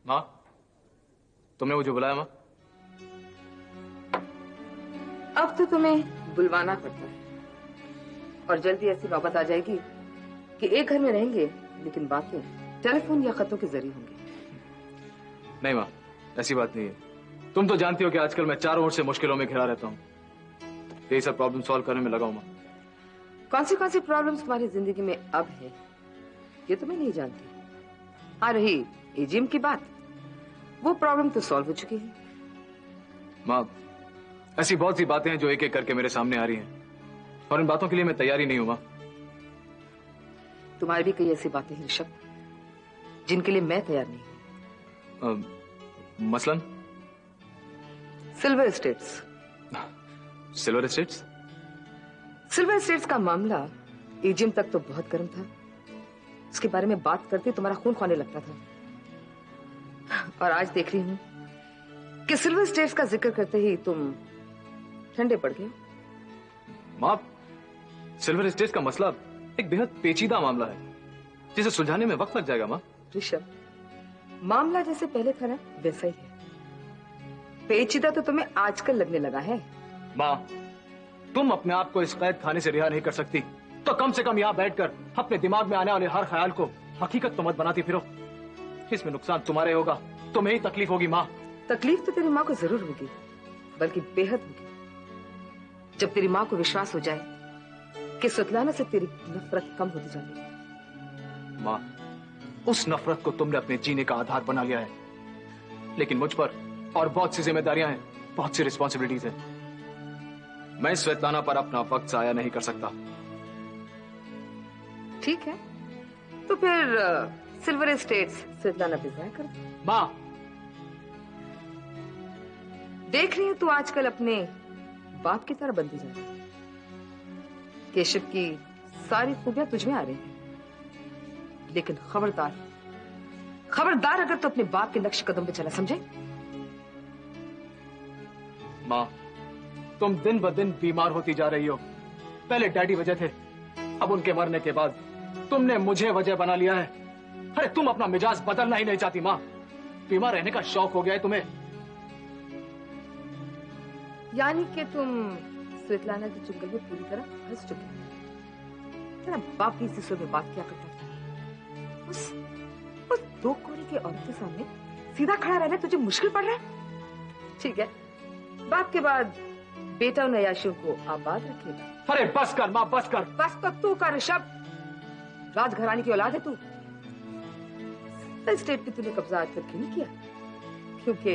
माँ, तुमने मुझे बुलाया माँ? अब तो तुम्हें बुलवाना पड़ता है, और जल्दी ऐसी नौबत आ जाएगी कि एक घर में रहेंगे लेकिन बातें टेलीफोन या खतों के जरिए होंगी। नहीं माँ, ऐसी बात नहीं है। तुम तो जानती हो कि आजकल मैं चारों ओर से मुश्किलों में घिरा रहता हूँ। यही सब प्रॉब्लम सॉल्व करने में लगा हूँ माँ। कौन सी प्रॉब्लम्स तुम्हारी जिंदगी में अब है ये तो मैं नहीं जानती। आ रही एजीएम की बात, वो प्रॉब्लम तो सॉल्व हो चुकी है। माँ, ऐसी बहुत सी बातें हैं जो एक एक करके मेरे सामने आ रही हैं, और इन बातों के लिए मैं तैयार ही नहीं हूं माँ। तुम्हारी भी कई ऐसी बातें हैं ऋषभ जिनके लिए मैं तैयार नहीं हूं। मसलन silver estates. Silver estates? Silver estates का मामला एजीएम तक तो बहुत गर्म था। उसके बारे में बात करते तुम्हारा खून खोने लगता था, और आज देख रही हूं कि सिल्वर एस्टेट्स का जिक्र करते ही तुम ठंडे पड़ गए। माँ, सिल्वर एस्टेट्स का मसला एक बेहद पेचीदा मामला है जिसे सुलझाने में वक्त लग जाएगा माँ। ऋषभ, मामला जैसे पहले था ना वैसा ही है। पेचीदा तो तुम्हें आजकल लगने लगा है। माँ, तुम अपने आप को इस कैद खाने से रिहा नहीं कर सकती तो कम से कम यहाँ बैठकर अपने दिमाग में आने वाले हर ख्याल को हकीकत तो मत बनाती फिरो। इसमें नुकसान तुम्हारे होगा, तुम्हें ही तकलीफ होगी माँ। तकलीफ तो तेरी माँ को जरूर होगी, बल्कि बेहद होगी, जब तेरी माँ को विश्वास हो जाए कि सुतलाना से तेरी नफरत कम होती जा रही है। माँ, उस नफरत को तुमने अपने जीने का आधार बना लिया है, लेकिन मुझ पर और बहुत सी जिम्मेदारियां हैं, बहुत सी रिस्पॉन्सिबिलिटीज है। मैं स्वेतलाना पर अपना वक्त जाया नहीं कर सकता। ठीक है, तो फिर सिल्वर एस्टेट्स स्वेतलाना पे जाया कर दो। माँ, देख रही हूं तू आजकल अपने बाप की तरह बनती जा रही है। केशव की सारी खूबियां तुझमें आ रही हैं, लेकिन खबरदार खबरदार अगर तू अपने बाप के नक्श कदम पे चला, समझे? माँ, तुम दिन ब दिन बीमार होती जा रही हो। पहले डैडी वजह थे, अब उनके मरने के बाद तुमने मुझे वजह बना लिया है। अरे तुम अपना मिजाज बदलना ही नहीं चाहती माँ। बीमार रहने का शौक हो गया है तुम्हें। यानी कि तुम स्वेतलाना के चुंगल में पूरी तरह फंस चुके हो। तेरा बाप भी इसी सुर में बात किया करता था। उस दो कौड़ी के औरत के सामने सीधा खड़ा रहना तुझे मुश्किल पड़ रहा है? ठीक है, बाप के बाद बेटा उन अयाशियों को आबाद रखेगा। अरे बस कर माँ, बस कर। बस तो तू कर ऋषभ। राजघराने की औलाद है तू। स्टेट पे तूने कब्जा आज तक क्यों नहीं किया? क्योंकि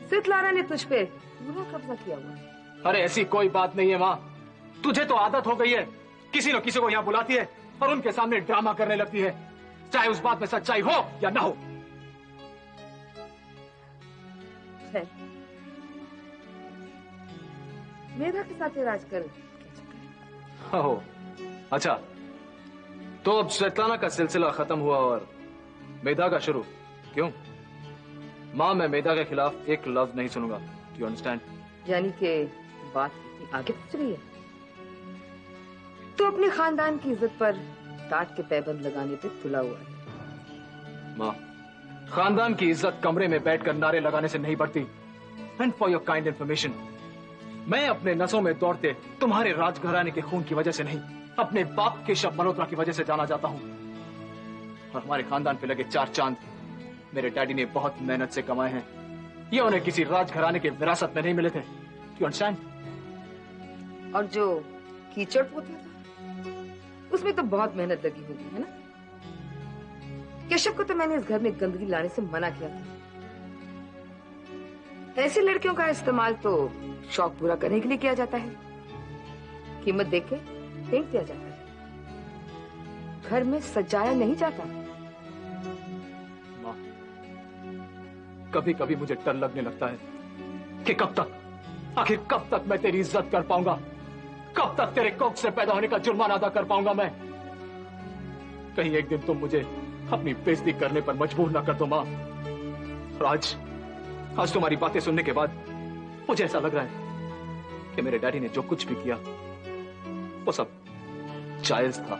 स्वेतलाना ने तुझ पे पूरा कब्जा किया हुआ। अरे ऐसी कोई बात नहीं है माँ। तुझे तो आदत हो गई है, किसी न किसी को यहाँ बुलाती है और उनके सामने ड्रामा करने लगती है, चाहे उस बात में सच्चाई हो या ना हो। मेधा के साथ आजकल हो, अच्छा, तो अब स्वेतलाना का सिलसिला खत्म हुआ और मेधा का शुरू। क्यों माँ, मैं मेधा के खिलाफ एक लफ्ज नहीं सुनूंगा। Do you understand? यानी कि बात आगे पहुंच रही है। तो अपने खानदान की इज्जत पर टाट के पैबंद लगाने पे तुला हुआ है। माँ, खानदान की इज्जत कमरे में बैठकर नारे लगाने से नहीं बढ़ती। And for your kind information, मैं अपने नसों में दौड़ते तुम्हारे राजघराने के खून की वजह से नहीं, अपने बाप केशव मल्होत्रा की वजह से जाना जाता हूँ। और हमारे खानदान पे लगे 4 चांद मेरे डैडी ने बहुत मेहनत से कमाए हैं। ये उन्हें किसी राजघराने के विरासत में नहीं मिले थे। You understand? और जो कीचड़ पोता था उसमें तो बहुत मेहनत लगी होगी, है ना? केशव को तो मैंने इस घर में गंदगी लाने से मना किया था। ऐसी लड़कियों का इस्तेमाल तो शौक पूरा करने के लिए किया जाता है, कीमत देख के फेंक दिया जाता है, घर में सजाया नहीं जाता। माँ, कभी कभी मुझे डर लगने लगता है कि आखिर कब तक मैं तेरी इज्जत कर पाऊंगा, कब तक तेरे कोख से पैदा होने का जुर्माना अदा कर पाऊंगा मैं। कहीं एक दिन तुम मुझे अपनी बेइज्जती करने पर मजबूर ना कर दो माँ। और आज तुम्हारी बातें सुनने के बाद मुझे ऐसा लग रहा है कि मेरे डैडी ने जो कुछ भी किया वो सब जायज था।